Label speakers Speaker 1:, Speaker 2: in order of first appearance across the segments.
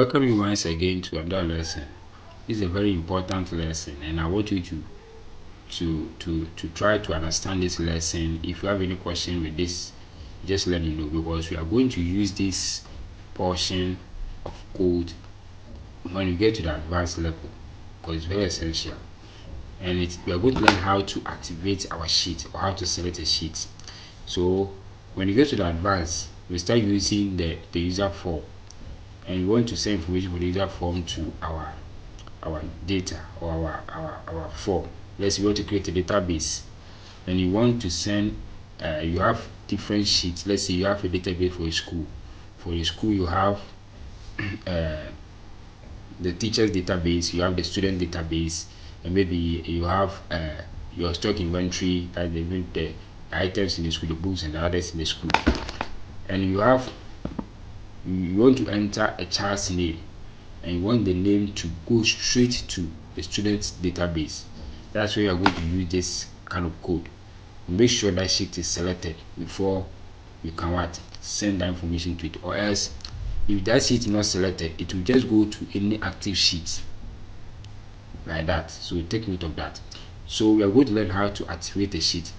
Speaker 1: welcome you once again to another lesson. This is a very important lesson, and I want you to try to understand this lesson. If you have any question with this, just let me know, because we are going to use this portion of code when you get to the advanced level, because it's very essential. And we are going to learn how to activate our sheet or how to select a sheet. So when you get to the advanced, we start using the user form, and we want to send information from the user form to our data or our form. Let's say you want to create a database, and you want to send you have different sheets. Let's say you have a database for a school. For a school, you have the teachers database, you have the student database, and maybe you have your stock inventory, that the items in the school, the books and the others in the school. And you want to enter a child's name, and you want the name to go straight to the student's database. That's where you are going to use this kind of code. Make sure that sheet is selected before you can send that information to it, or else if that sheet is not selected, it will just go to any active sheet like that. So take note of that. So we are going to learn how to activate a sheet.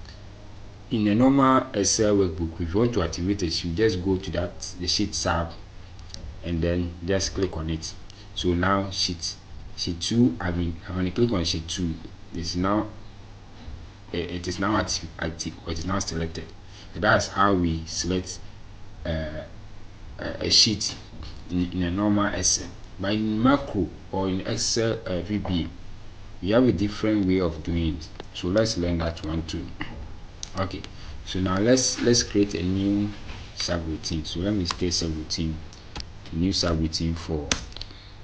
Speaker 1: In a normal Excel workbook, if you want to activate a sheet, just go to the sheet tab and then just click on it. So now sheet 2, when you click on sheet 2, it is now active, or it is now selected. That's how we select a sheet in a normal Excel. But in macro or in Excel VBA, you have a different way of doing it. So let's learn that one too. Okay, so now let's create a new subroutine. So let me create subroutine, new subroutine for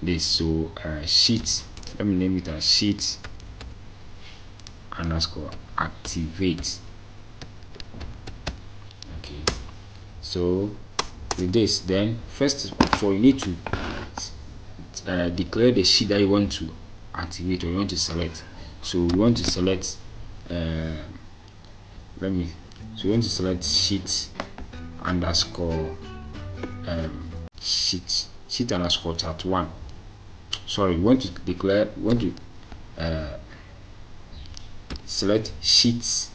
Speaker 1: this. So sheet, let me name it as sheet underscore activate. Okay, so with this, then first of all, you need to declare the sheet that you want to activate or you want to select. So we want to select we want to select sheet underscore sheet underscore chart 1. Sorry, we want to select sheets.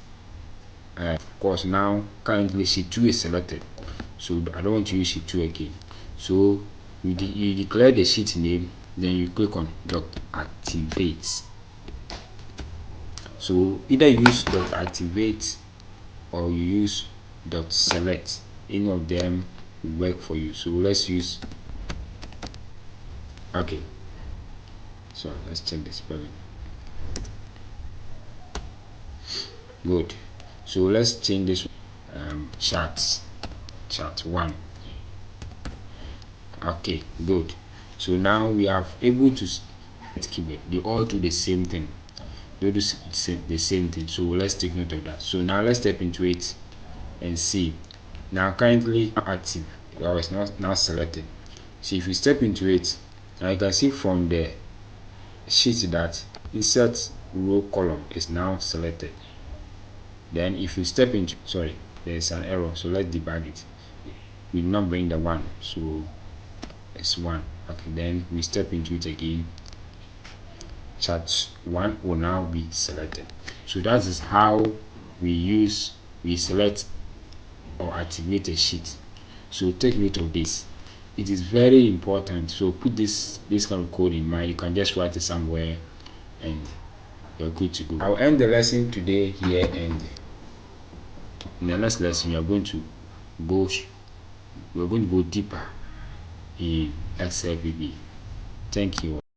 Speaker 1: Of course, now currently sheet 2 is selected, so I don't want to use sheet 2 again. So you declare the sheet name, then you click on .activate. So either you use .activate or you use .select. Any of them will work for you. So let's use, okay, so let's check the spelling. Good. So let's change this chart 1. Okay, good. So now we are able to keyword. They all do the same thing. They do the same thing. So let's take note of that. So now let's step into it and see. Now currently active, or it's not now selected. So if you step into it, now you can see from the sheet that insert row column is now selected. Then if you step into, sorry, there's an error, so let's debug it. We will not bring the 1, so it's 1. Okay, then we step into it again. Chart 1 will now be selected. So that is how we select or activate a sheet. So take note of this. It is very important. So put this kind of code in mind. You can just write it somewhere and you're good to go. I'll end the lesson today here, and in the next lesson we're going to go deeper in Excel VBA. Thank you.